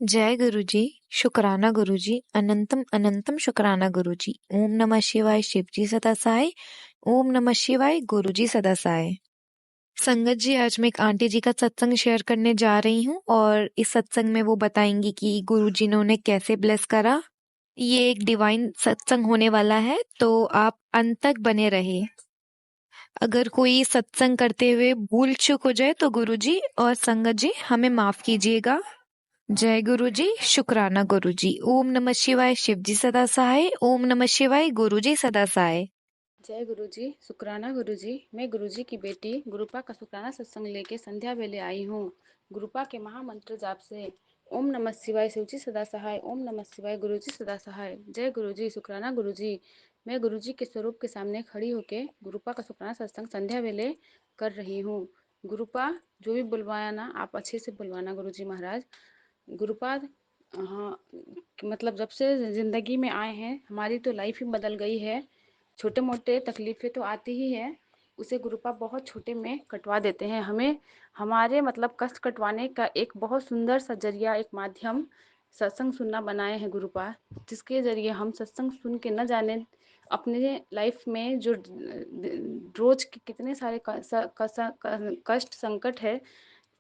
जय गुरुजी, शुक्राना गुरुजी, अनंतम अनंतम शुक्राना गुरुजी। ओम नमः शिवाय शिवजी सदा सहाय। ओम नमः शिवाय गुरुजी सदा सहाय। संगत जी, आज मैं एक आंटी जी का सत्संग शेयर करने जा रही हूँ और इस सत्संग में वो बताएंगी कि गुरुजी ने उन्हें कैसे ब्लेस करा। ये एक डिवाइन सत्संग होने वाला है, तो आप अंत तक बने रहे। अगर कोई सत्संग करते हुए भूल चूक हो जाए तो गुरुजी और संगत जी हमें माफ कीजिएगा। जय गुरुजी, शुक्राना गुरुजी। ओम नमः शिवाय शिवजी सदा सहाय। ओम नमः शिवाय गुरुजी सदा सहाय। जय गुरुजी, शुक्राना गुरुजी। मैं गुरुजी की बेटी गुरुपा का शुक्राना सत्संग लेके संध्या वेले आई हूँ। गुरुपा के महामंत्र जाप से ओम नमः शिवाय शिवजी सदा सहाय, ओम नमः शिवाय गुरुजी सदा सहाय। जय गुरुजी, शुक्राना गुरुजी। मैं गुरुजी के स्वरूप के सामने खड़ी होके गुरुपा का शुक्राना सत्संग संध्या वेले कर रही हूँ। गुरुपा जो भी बुलवाया ना, आप अच्छे से बुलवाना गुरुजी महाराज। गुरुपाद, हाँ, मतलब जब से ज़िंदगी में आए हैं हमारी तो लाइफ ही बदल गई है। छोटे मोटे तकलीफ़ें तो आती ही है, उसे गुरुपा बहुत छोटे में कटवा देते हैं। हमें हमारे मतलब कष्ट कटवाने का एक बहुत सुंदर सा जरिया, एक माध्यम सत्संग सुनना बनाए हैं गुरुपा, जिसके ज़रिए हम सत्संग सुन के न जाने अपने लाइफ में जो रोज के कितने सारे कष्ट संकट है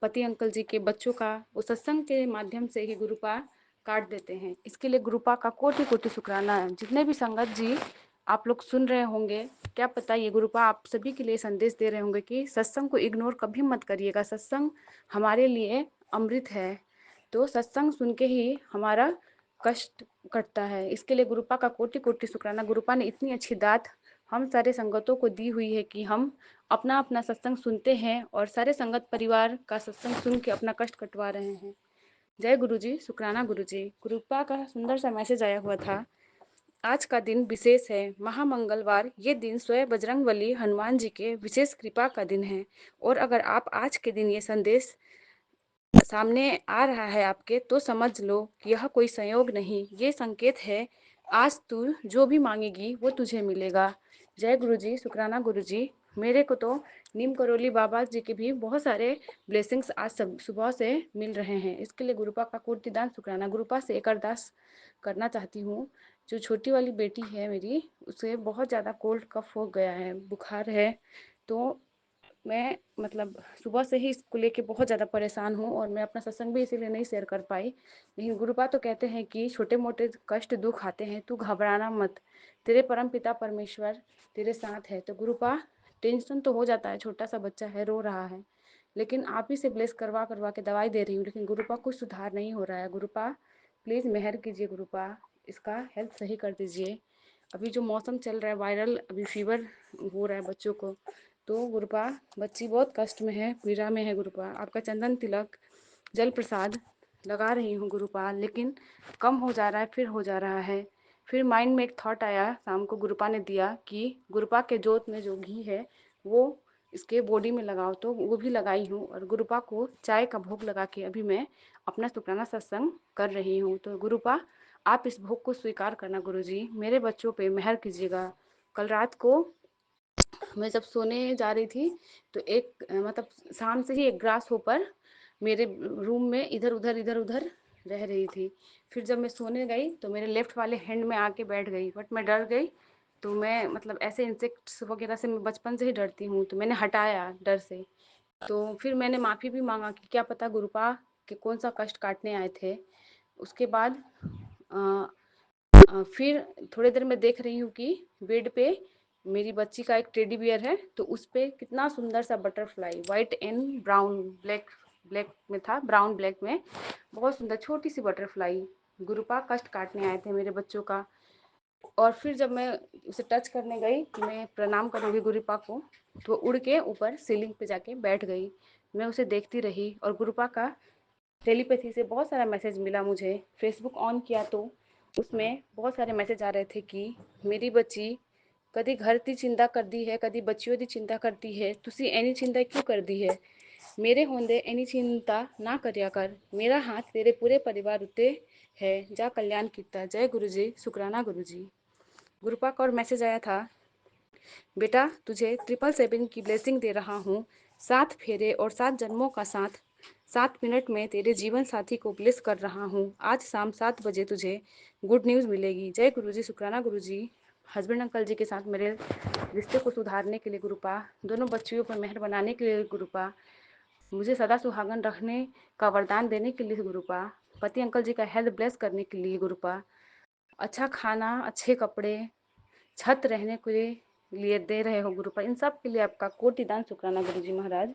पति अंकल जी के, बच्चों का, वो सत्संग के माध्यम से ही गुरुपा काट देते हैं। इसके लिए गुरुपा का कोटि कोटि शुक्राना है। जितने भी संगत जी आप लोग सुन रहे होंगे, क्या पता ये गुरुपा आप सभी के लिए संदेश दे रहे होंगे कि सत्संग को इग्नोर कभी मत करिएगा। सत्संग हमारे लिए अमृत है, तो सत्संग सुन के ही हमारा कष्ट कटता है। इसके लिए गुरुपा का कोटि कोटि शुक्राना। गुरुपा ने इतनी अच्छी दात हम सारे संगतों को दी हुई है कि हम अपना अपना सत्संग सुनते हैं और सारे संगत परिवार का सत्संग सुन के अपना कष्ट कटवा रहे हैं। जय गुरुजी, शुक्राना गुरुजी। गुरुपा का सुंदर सा मैसेज आया हुआ था। आज का दिन विशेष है, महामंगलवार। ये दिन स्वयं बजरंगबली हनुमान जी के विशेष कृपा का दिन है। और अगर आप आज के दिन ये संदेश सामने आ रहा है आपके, तो समझ लो कि यह कोई संयोग नहीं, ये संकेत है। आज तू जो भी मांगेगी वो तुझे मिलेगा। जय गुरुजी, शुक्राना गुरुजी। मेरे को तो नीम करोली बाबा जी के भी बहुत सारे ब्लेसिंग्स आज सब सुबह से मिल रहे हैं। इसके लिए गुरुपा का कोटि दान शुक्राना। गुरुपा से एक अरदास करना चाहती हूँ। जो छोटी वाली बेटी है मेरी, उसे बहुत ज़्यादा कोल्ड कफ हो गया है, बुखार है। तो मैं मतलब सुबह से ही इसको लेके बहुत ज़्यादा परेशान हूँ और मैं अपना सत्संग भी इसीलिए नहीं शेयर कर पाई। लेकिन गुरुपा तो कहते हैं कि छोटे मोटे कष्ट दुख आते हैं, तू घबराना मत, तेरे परम पिता परमेश्वर तेरे साथ है। तो गुरुपा, टेंशन तो हो जाता है, छोटा सा बच्चा है, रो रहा है, लेकिन आप ही से ब्लेस करवा करवा के दवाई दे रही हूँ, लेकिन गुरुपा कुछ सुधार नहीं हो रहा है। गुरुपा प्लीज़ मेहर कीजिए, गुरुपा इसका हेल्थ सही कर दीजिए। अभी जो मौसम चल रहा है वायरल, अभी फीवर हो रहा है बच्चों को, तो गुरुपा बच्ची बहुत कष्ट में है, पीड़ा में है। गुरुपा आपका चंदन तिलक जल प्रसाद लगा रही हूँ गुरुपा, लेकिन कम हो जा रहा है, फिर हो जा रहा है। फिर माइंड में एक थॉट आया, शाम को गुरुपा ने दिया कि गुरुपा के जोत में जो घी है वो इसके बॉडी में लगाओ, तो वो भी लगाई हूँ। और गुरुपा को चाय का भोग लगा के अभी मैं अपना शुक्राना सत्संग कर रही हूँ। तो गुरुपा आप इस भोग को स्वीकार करना गुरुजी, मेरे बच्चों पे मेहर कीजिएगा। कल रात को मैं जब सोने जा रही थी, तो एक मतलब शाम से ही एक ग्रास होपर मेरे रूम में इधर उधर रह रही थी। फिर जब मैं सोने गई तो मेरे लेफ्ट वाले हैंड में आके बैठ गई, बट मैं डर गई। तो मैं मतलब ऐसे इंसेक्ट्स वगैरह से मैं बचपन से ही डरती हूँ, तो मैंने हटाया डर से। तो फिर मैंने माफ़ी भी मांगा कि क्या पता गुरुपा के कौन सा कष्ट काटने आए थे। उसके बाद फिर थोड़ी देर में देख रही हूँ कि बेड पे मेरी बच्ची का एक टेडी बियर है, तो उस पे कितना सुंदर सा butterfly, white and brown black, black में था, ब्राउन ब्लैक में, बहुत सुंदर छोटी सी बटरफ्लाई। गुरुपा कष्ट काटने आए थे मेरे बच्चों का। और फिर जब मैं उसे टच करने गई, मैं प्रणाम करूँगी गुरुपा को, तो उड़ के ऊपर सीलिंग पे जाके बैठ गई। मैं उसे देखती रही और गुरुपा का टेलीपैथी से बहुत सारा मैसेज मिला मुझे। फेसबुक ऑन किया तो उसमें बहुत सारे मैसेज आ रहे थे कि मेरी बच्ची कदी घर की चिंता करती है, कदी बच्चियों की चिंता करती है, तुसी एनी चिंता क्यों कर दी है, मेरे होंदे एनी चिंता ना करिया कर, मेरा हाथ तेरे पूरे परिवार उत्ते है, जा कल्याण किता। जय गुरु जी, शुक्राना गुरु जी। गुरुपा का और मैसेज आया था, बेटा तुझे 777 की ब्लेसिंग दे रहा हूँ, 7 फेरे और 7 जन्मों का साथ 7 मिनट में तेरे जीवन साथी को ब्लेस कर रहा हूँ। आज शाम 7 बजे तुझे गुड न्यूज़ मिलेगी। जय गुरुजी, शुक्राना गुरुजी। हस्बैंड अंकल जी के साथ मेरे रिश्ते को सुधारने के लिए गुरुपा, दोनों बच्चियों पर मेहर बनाने के लिए गुरुपा, मुझे सदा सुहागन रखने का वरदान देने के लिए गुरुपा, पति अंकल जी का हेल्थ ब्लेस करने के लिए गुरुपा, अच्छा खाना, अच्छे कपड़े, छत रहने के लिए दे रहे हो गुरुपा। इन सब के लिए आपका कोटि दान शुक्राना गुरुजी महाराज।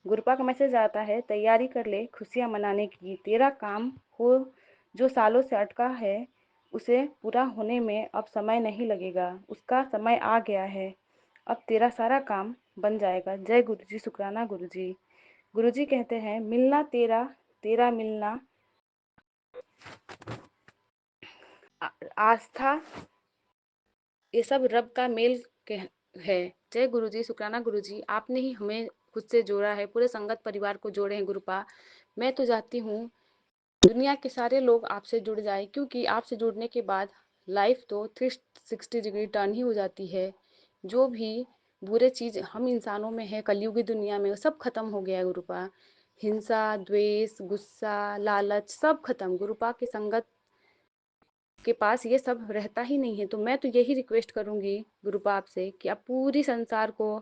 गुरुपा का मैसेज आता है, तैयारी कर ले खुशियां मनाने की, तेरा काम हो जो सालों से अटका है उसे पूरा होने में अब समय नहीं लगेगा, उसका समय आ गया है, अब तेरा सारा काम बन जाएगा। जय गुरुजी, शुक्राना गुरुजी। गुरुजी कहते हैं, मिलना तेरा, तेरा मिलना, आस्था, ये सब रब का मेल है। जय गुरुजी, शुक्राना गुरुजी। आपने ही हमें खुद से जोड़ा है, पूरे संगत परिवार को जोड़े हैं गुरुपा। मैं तो चाहती हूँ दुनिया के सारे लोग आपसे जुड़ जाए, क्योंकि आपसे जुड़ने के बाद लाइफ तो 360 डिग्री टर्न ही हो जाती है। जो भी बुरे चीज़ हम इंसानों में है कलयुगी दुनिया में, वो सब खत्म हो गया है गुरुपा। हिंसा, द्वेष, गुस्सा, लालच सब खत्म गुरुपा की संगत के पास ये सब रहता ही नहीं है। तो मैं तो यही रिक्वेस्ट करूंगी गुरुपा आपसे कि आप पूरी संसार को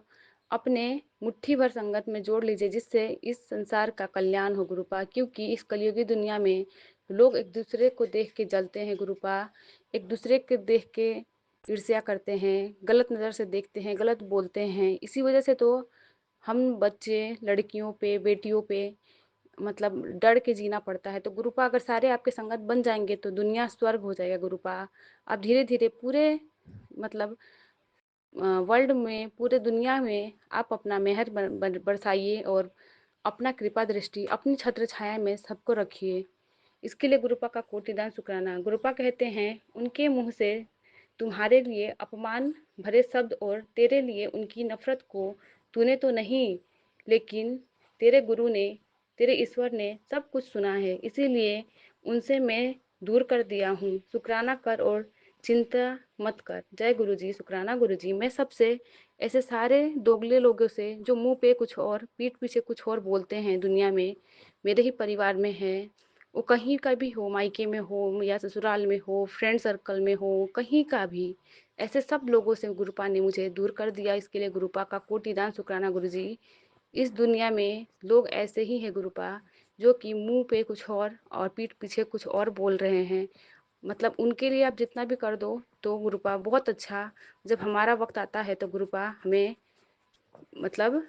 अपने मुट्ठी भर संगत में जोड़ लीजिए, जिससे इस संसार का कल्याण हो गुरुपा। क्योंकि इस कलयुगी दुनिया में लोग एक दूसरे को देख के जलते हैं गुरुपा, एक दूसरे के देख के ईर्ष्या करते हैं, गलत नज़र से देखते हैं, गलत बोलते हैं। इसी वजह से तो हम बच्चे, लड़कियों पे, बेटियों पे मतलब डर के जीना पड़ता है। तो गुरुपा अगर सारे आपके संगत बन जाएंगे तो दुनिया स्वर्ग हो जाएगा गुरुपा। आप धीरे धीरे पूरे मतलब वर्ल्ड में, पूरे दुनिया में आप अपना मेहर बरसाइए और अपना कृपा दृष्टि अपनी छत्र छाया में सबको रखिए। इसके लिए गुरुपा का कोटिदान शुक्राना। गुरुपा कहते हैं, उनके मुंह से तुम्हारे लिए अपमान भरे शब्द और तेरे लिए उनकी नफरत को तूने तो नहीं, लेकिन तेरे गुरु ने, तेरे ईश्वर ने सब कुछ सुना है, इसीलिए उनसे मैं दूर कर दिया हूँ। शुक्राना कर और चिंता मत कर। जय गुरु जी, शुक्राना गुरु जी। मैं सबसे ऐसे सारे दोगले लोगों से जो मुंह पे कुछ और पीठ पीछे कुछ और बोलते हैं दुनिया में, मेरे ही परिवार में है, वो कहीं का भी हो, मायके में हो या ससुराल में हो, फ्रेंड सर्कल में हो, कहीं का भी, ऐसे सब लोगों से गुरुपा ने मुझे दूर कर दिया। इसके लिए गुरुपा का कोटिदान शुक्राना गुरु जी। इस दुनिया में लोग ऐसे ही हैं गुरुपा, जो कि मुंह पे कुछ और पीठ पीछे कुछ और बोल रहे हैं। मतलब उनके लिए आप जितना भी कर दो तो गुरुपा बहुत अच्छा, जब हमारा वक्त आता है तो गुरुपा हमें मतलब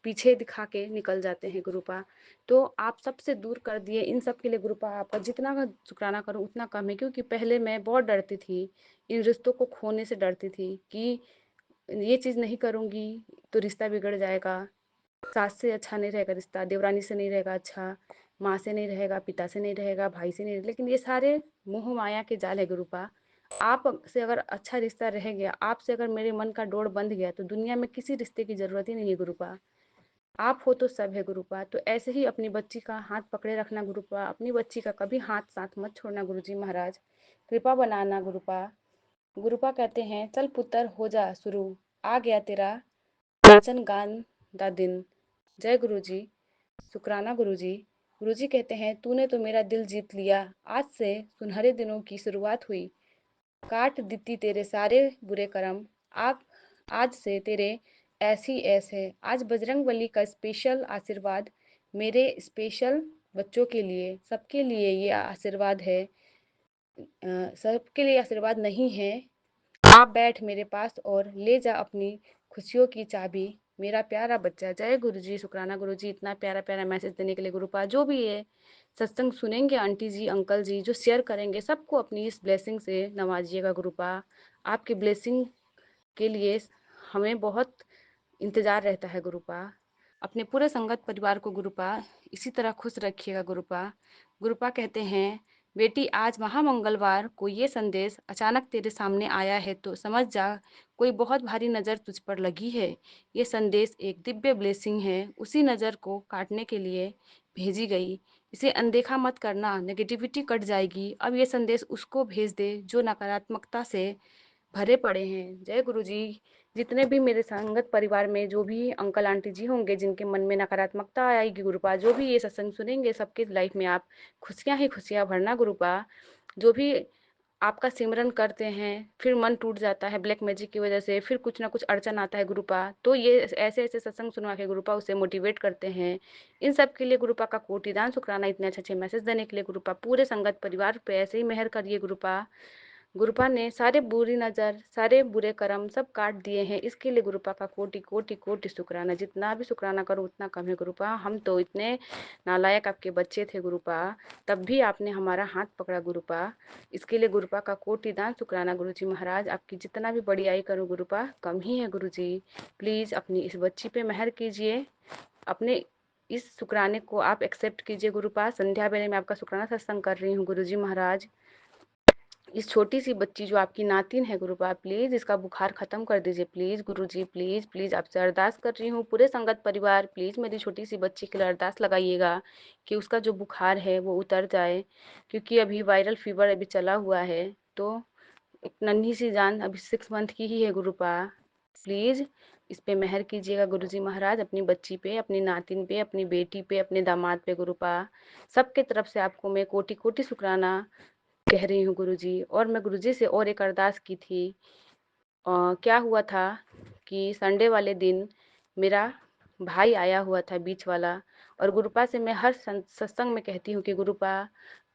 पीछे दिखा के निकल जाते हैं गुरुपा। तो आप सबसे दूर कर दिए, इन सब के लिए गुरुपा आपका जितना का शुक्राना करूँ उतना कम है। क्योंकि पहले मैं बहुत डरती थी, इन रिश्तों को खोने से डरती थी कि ये चीज़ नहीं करूँगी तो रिश्ता बिगड़ जाएगा, सास से अच्छा नहीं रहेगा रिश्ता, देवरानी से नहीं रहेगा अच्छा, माँ से नहीं रहेगा, पिता से नहीं रहेगा, भाई से नहीं रहेगा। लेकिन ये सारे मोह माया के जाल है गुरुपा। आप से अगर अच्छा रिश्ता रह गया, आपसे अगर मेरे मन का डोर बंध गया, तो दुनिया में किसी रिश्ते की जरूरत ही नहीं है गुरुपा। आप हो तो सब है गुरुपा। तो ऐसे ही अपनी बच्ची का हाथ पकड़े रखना गुरुपा, अपनी बच्ची का कभी हाथ साथ मत छोड़ना गुरुजी महाराज, कृपा बनाना गुरुपा। गुरुपा कहते हैं, चल पुत्र हो जा शुरू, आ गया तेरा नाचन गान दा दिन। जय गुरुजी, शुक्राना गुरुजी। गुरुजी कहते हैं, तूने तो मेरा दिल जीत लिया, आज से सुनहरे दिनों की शुरुआत हुई, काट देती तेरे सारे बुरे कर्म, आप आज से तेरे ऐसी ऐस है। आज बजरंग बली का स्पेशल आशीर्वाद मेरे स्पेशल बच्चों के लिए, सबके लिए ये आशीर्वाद है, सबके लिए आशीर्वाद नहीं है। आप बैठ मेरे पास और ले जा अपनी खुशियों की चाबी, मेरा प्यारा बच्चा। जय गुरु जी, शुक्राना गुरु जी, इतना प्यारा प्यारा मैसेज देने के लिए गुरुपा। जो भी है सत्संग सुनेंगे आंटी जी, अंकल जी, जो शेयर करेंगे, सबको अपनी इस ब्लेसिंग से नवाजिएगा गुरुपा। आपकी ब्लेसिंग के लिए हमें बहुत इंतजार रहता है गुरुपा। अपने पूरे संगत परिवार को गुरुपा इसी तरह खुश रखिएगा गुरुपा। गुरुपा कहते हैं, बेटी आज महामंगलवार को ये संदेश अचानक तेरे सामने आया है तो समझ जा, कोई बहुत भारी नज़र तुझ पर लगी है। ये संदेश एक दिव्य ब्लेसिंग है, उसी नज़र को काटने के लिए भेजी गई। इसे अनदेखा मत करना, नेगेटिविटी कट जाएगी। अब ये संदेश उसको भेज दे जो नकारात्मकता से भरे पड़े हैं। जय गुरु जी। जितने भी मेरे संगत परिवार में जो भी अंकल आंटी जी होंगे जिनके मन में नकारात्मकता आएगी गुरुपा, जो भी ये सत्संग सुनेंगे सबके लाइफ में आप खुशियां ही खुशियां भरना गुरुपा। जो भी आपका सिमरन करते हैं फिर मन टूट जाता है ब्लैक मैजिक की वजह से, फिर कुछ ना कुछ अड़चन आता है गुरुपा, तो ये ऐसे ऐसे सत्संग सुनवा के गुरुपा उसे मोटिवेट करते हैं। इन सब के लिए गुरुपा का कोटिदान शुक्राना, इतने अच्छे अच्छे मैसेज देने के लिए गुरुपा। पूरे संगत परिवार पे ऐसे ही मेहर करिए गुरुपा। गुरुपा ने सारे बुरी नज़र सारे बुरे कर्म सब काट दिए हैं, इसके लिए गुरुपा का कोटि कोटि कोटि शुक्राना। जितना भी शुक्राना करूँ उतना कम है गुरुपा। हम तो इतने नालायक आपके बच्चे थे गुरुपा, तब भी आपने हमारा हाथ पकड़ा गुरुपा। इसके लिए गुरुपा का कोटि दान शुक्राना गुरुजी महाराज। आपकी जितना भी बड़ाई करूँ गुरुपा कम ही है गुरुजी। प्लीज़ अपनी इस बच्ची पे मेहर कीजिए, अपने इस शुक्राने को आप एक्सेप्ट कीजिए गुरुपा। संध्या बेले में आपका शुक्राना सत्संग कर रही हूँ गुरुजी महाराज। इस छोटी सी बच्ची जो आपकी नातिन है गुरुपा, प्लीज इसका बुखार खत्म कर दीजिए प्लीज गुरुजी। प्लीज प्लीज आपसे अरदास कर रही हूँ, पूरे संगत परिवार प्लीज मेरी छोटी सी बच्ची के लिए अरदास लगाइएगा कि उसका जो बुखार है वो उतर जाए, क्योंकि अभी वायरल फीवर अभी चला हुआ है। तो एक नन्ही सी जान अभी 6 मंथ की ही है गुरुपा। प्लीज इस पे मेहर कीजिएगा गुरुजी महाराज, अपनी बच्ची पे, अपनी नातिन पे, अपनी बेटी पे, अपने दामाद पे गुरुपा। सबके तरफ से आपको मैं कोटि कोटि शुक्राना कह रही हूँ गुरुजी। और मैं गुरुजी से और एक अरदास की थी। क्या हुआ था कि संडे वाले दिन मेरा भाई आया हुआ था बीच वाला, और गुरुपा से मैं हर सत्संग में कहती हूँ कि गुरुपा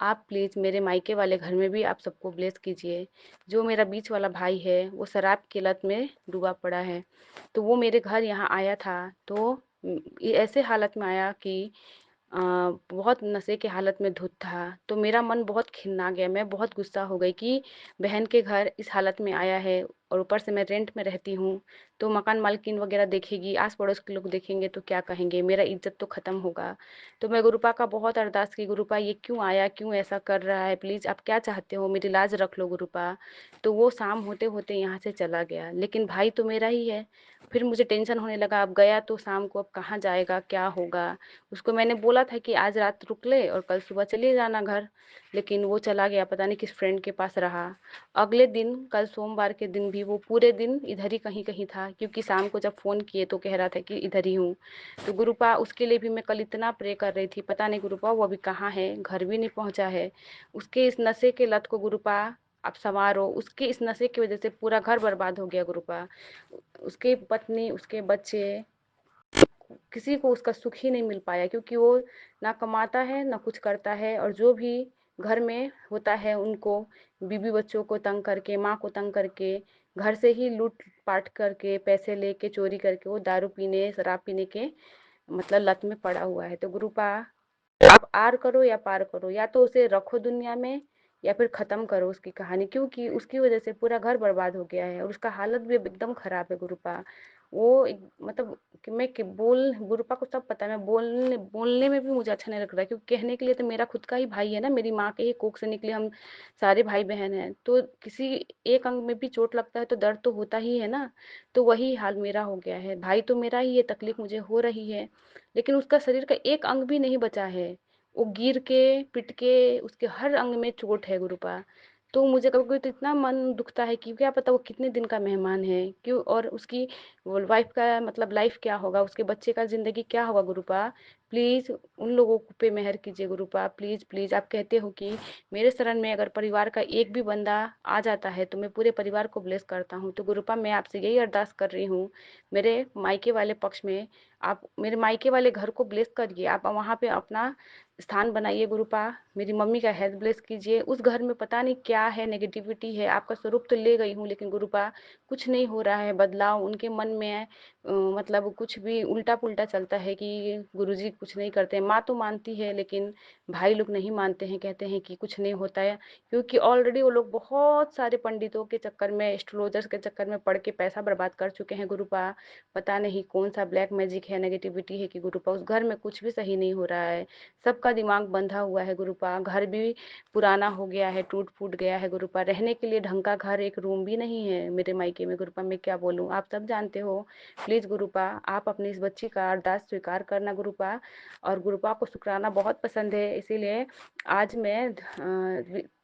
आप प्लीज़ मेरे मायके वाले घर में भी आप सबको ब्लेस कीजिए। जो मेरा बीच वाला भाई है वो शराब की लत में डूबा पड़ा है, तो वो मेरे घर यहाँ आया था। तो ये ऐसे हालत में आया कि बहुत नशे के हालत में धुत था। तो मेरा मन बहुत खिन्ना गया, मैं बहुत गुस्सा हो गई कि बहन के घर इस हालत में आया है, और ऊपर से मैं रेंट में रहती हूँ, तो मकान मालकिन वगैरह देखेगी, आस पड़ोस के लोग देखेंगे तो क्या कहेंगे, मेरा इज्जत तो खत्म होगा। तो मैं गुरुपा का बहुत अरदास की, गुरुपा ये क्यों आया, क्यों ऐसा कर रहा है, प्लीज आप क्या चाहते हो, मेरी लाज रख लो गुरुपा। तो वो शाम होते होते यहाँ से चला गया, लेकिन भाई तो मेरा ही है। फिर मुझे टेंशन होने लगा, अब गया तो शाम को अब कहाँ जाएगा, क्या होगा। उसको मैंने बोला था कि आज रात रुक ले और कल सुबह चले जाना घर, लेकिन वो चला गया, पता नहीं किस फ्रेंड के पास रहा। अगले दिन कल सोमवार के दिन भी वो पूरे दिन इधर ही कहीं कहीं था, क्योंकि शाम को जब फ़ोन किए तो कह रहा था कि इधर ही हूँ। तो गुरुपा उसके लिए भी मैं कल इतना प्रे कर रही थी, पता नहीं गुरुपा वो अभी कहाँ है, घर भी नहीं पहुँचा है। उसके इस नशे के लत को गुरुपा आप संवारो, उसके इस नशे की वजह से पूरा घर बर्बाद हो गया गुरुपा। उसके पत्नी, उसके बच्चे, किसी को उसका सुख ही नहीं मिल पाया, क्योंकि वो ना कमाता है ना कुछ करता है, और जो भी घर में होता है उनको बीबी बच्चों को तंग करके, माँ को तंग करके, घर से ही लूट पाट करके, पैसे लेके, चोरी करके वो दारू पीने शराब पीने के मतलब लत में पड़ा हुआ है। तो गुरुपा आप आर करो या पार करो, या तो उसे रखो दुनिया में या फिर खत्म करो उसकी कहानी, क्योंकि उसकी वजह से पूरा घर बर्बाद हो गया है और उसका हालत भी अब एकदम खराब है गुरुपा। वो मतलब कि मैं कि बोल गुरुपा को सब पता है, मैं बोलने बोलने में भी मुझे अच्छा नहीं लग रहा है, क्योंकि कहने के लिए तो मेरा खुद का ही भाई है ना, मेरी माँ के ही कोख से निकले हम सारे भाई बहन हैं, तो किसी एक अंग में भी चोट लगता है तो दर्द तो होता ही है ना। तो वही हाल मेरा हो गया है, भाई तो मेरा ही, ये तकलीफ मुझे हो रही है, लेकिन उसका शरीर का एक अंग भी नहीं बचा है। वो गिर के पिट के उसके हर अंग में चोट है गुरुपा। तो मुझे कभी कभी तो इतना मन दुखता है कि क्या पता वो कितने दिन का मेहमान है, क्यों, और उसकी वाइफ का मतलब लाइफ क्या होगा, उसके बच्चे का जिंदगी क्या होगा गुरुपा। प्लीज उन लोगों पे मेहर कीजिए गुरुपा, प्लीज प्लीज। आप कहते हो कि मेरे शरण में अगर परिवार का एक भी बंदा आ जाता है तो मैं पूरे परिवार को ब्लेस करता हूँ। तो गुरुपा मैं आपसे यही अरदास कर रही हूँ, मेरे मायके वाले पक्ष में आप मेरे मायके वाले घर को ब्लेस करिए, आप वहाँ पे अपना स्थान बनाइए गुरुपा। मेरी मम्मी का हेल्थ ब्लेस कीजिए, उस घर में पता नहीं क्या है, नेगेटिविटी है, आपका स्वरूप तो ले गई हूँ लेकिन गुरुपा कुछ नहीं हो रहा है बदलाव उनके मन में है। मतलब कुछ भी उल्टा पुल्टा चलता है कि गुरुजी कुछ नहीं करते। माँ तो मानती है लेकिन भाई लोग नहीं मानते हैं, कहते हैं कि कुछ नहीं होता है, क्योंकि ऑलरेडी वो लोग बहुत सारे पंडितों के चक्कर में, एस्ट्रोलॉजर्स के चक्कर में पढ़ के पैसा बर्बाद कर चुके हैं गुरुपा। पता नहीं कौन सा ब्लैक मैजिक है, नेगेटिविटी है कि गुरुपा उस घर में कुछ भी सही नहीं हो रहा है, सबका का दिमाग बंधा हुआ है गुरुपा, घर भी पुराना हो गया है, टूट फूट गया है गुरुपा, रहने के लिए ढंग का घर, एक रूम भी नहीं है मेरे मायके में गुरुपा। मैं क्या बोलूँ, आप सब जानते हो। प्लीज गुरुपा, आप अपनी इस बच्ची का अरदास स्वीकार करना गुरुपा। और गुरुपा को शुक्राना बहुत पसंद है, इसीलिए आज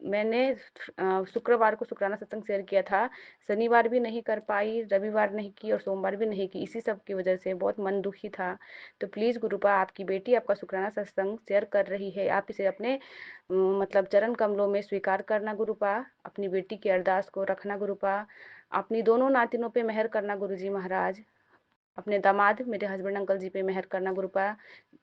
मैंने शुक्रवार को शुक्राना सत्संग शेयर किया था। शनिवार भी नहीं कर पाई, रविवार नहीं की और सोमवार भी नहीं की, इसी सब की वजह से बहुत मन दुखी था। तो प्लीज गुरुपा, आपकी बेटी आपका शुक्राना सत्संग शेयर कर रही है, आप इसे अपने मतलब चरण कमलों में स्वीकार करना गुरुपा। अपनी बेटी की अरदास को रखना गुरुपा। अपनी दोनों नातिनों पे मेहर करना गुरुजी महाराज। अपने दामाद मेरे हस्बैंड अंकल जी पे मेहर करना गुरुपा।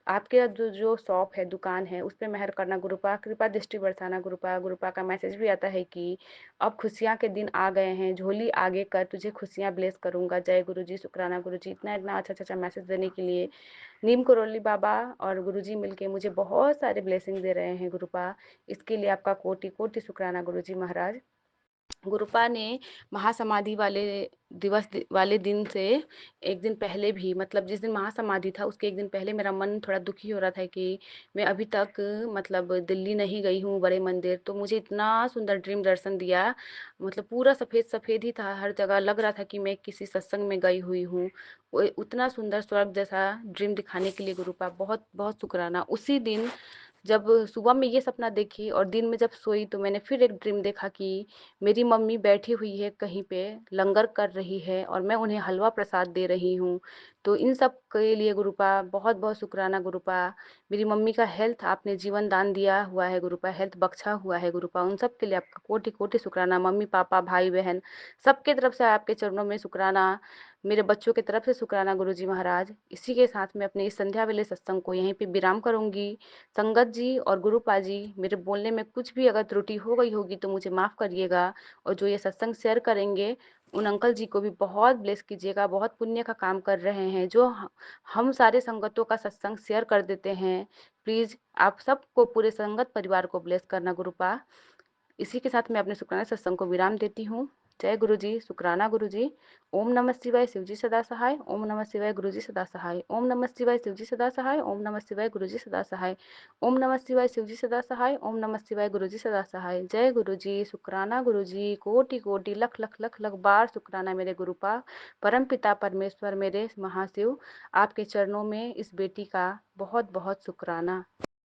आपके जो शॉप है, दुकान है, उस पे मेहर करना गुरुपा। कृपा दृष्टि बरसाना गुरुपा। गुरुपा का मैसेज भी आता है कि अब खुशियां के दिन आ गए हैं, झोली आगे कर, तुझे खुशियां ब्लेस करूंगा। जय गुरु जी, शुक्राना गुरु जी, इतना इतना अच्छा अच्छा मैसेज देने के लिए। नीम करोली बाबा और गुरु जी मिलके मुझे बहुत सारे ब्लेसिंग दे रहे हैं गुरुपा, इसके लिए आपका कोटि कोटि शुक्राना गुरु जी महाराज। गुरुपा ने महासमाधि वाले दिन से एक दिन पहले भी, मतलब जिस दिन महासमाधि था उसके एक दिन पहले मेरा मन थोड़ा दुखी हो रहा था कि मैं अभी तक मतलब दिल्ली नहीं गई हूँ बड़े मंदिर। तो मुझे इतना सुंदर ड्रीम दर्शन दिया, मतलब पूरा सफेद सफेद ही था, हर जगह लग रहा था कि मैं किसी सत्संग में गई हुई हूँ। उतना सुंदर स्वर्ग जैसा ड्रीम दिखाने के लिए गुरुपा बहुत बहुत शुक्राना। उसी दिन जब सुबह में ये सपना देखी और दिन में जब सोई तो मैंने फिर एक ड्रीम देखा कि मेरी मम्मी बैठी हुई है कहीं पे, लंगर कर रही है और मैं उन्हें हलवा प्रसाद दे रही हूँ। तो इन सब के लिए गुरुपा बहुत बहुत शुक्राना गुरुपा। मेरी मम्मी का हेल्थ आपने जीवन दान दिया हुआ है गुरुपा, हेल्थ बख्शा हुआ है गुरुपा, उन सब के लिए आपका कोटि कोटि शुक्राना। मम्मी पापा भाई बहन सबके तरफ से आपके चरणों में शुक्राना, मेरे बच्चों की तरफ से शुक्राना गुरुजी महाराज। इसी के साथ मैं अपने इस संध्या वेले सत्संग को यहीं पे विराम करूंगी। संगत जी और गुरुपा जी, मेरे बोलने में कुछ भी अगर त्रुटि हो गई होगी तो मुझे माफ करिएगा। और जो ये सत्संग शेयर करेंगे उन अंकल जी को भी बहुत ब्लेस कीजिएगा, बहुत पुण्य का काम कर रहे हैं जो हम सारे संगतों का सत्संग शेयर कर देते हैं। प्लीज आप सबको, पूरे संगत परिवार को ब्लेस करना गुरुपा। इसी के साथ मैं अपने शुक्राना सत्संग को विराम देती हूँ। जय गुरु जी, शुक्राना गुरु जी। ओम नमः शिवाय, शिव जी सदा सहाय। ओम नमः शिवाय, गुरु जी सदा सहाय। ओम नमः शिवाय, शिव जी सदा सहाय। ओम नमः शिवाय, गुरु जी सदा सहाय। ओम नमः शिवाय, शिव जी सदा सहाय। ओम नमः शिवाय, गुरु जी सदा सहाय। जय गुरु जी, शुक्राना गुरु जी, कोटि कोटि लख लख लख लख बार शुक्राना मेरे गुरुपा। परम पिता परमेश्वर मेरे महाशिव, आपके चरणों में इस बेटी का बहुत बहुत शुक्राना।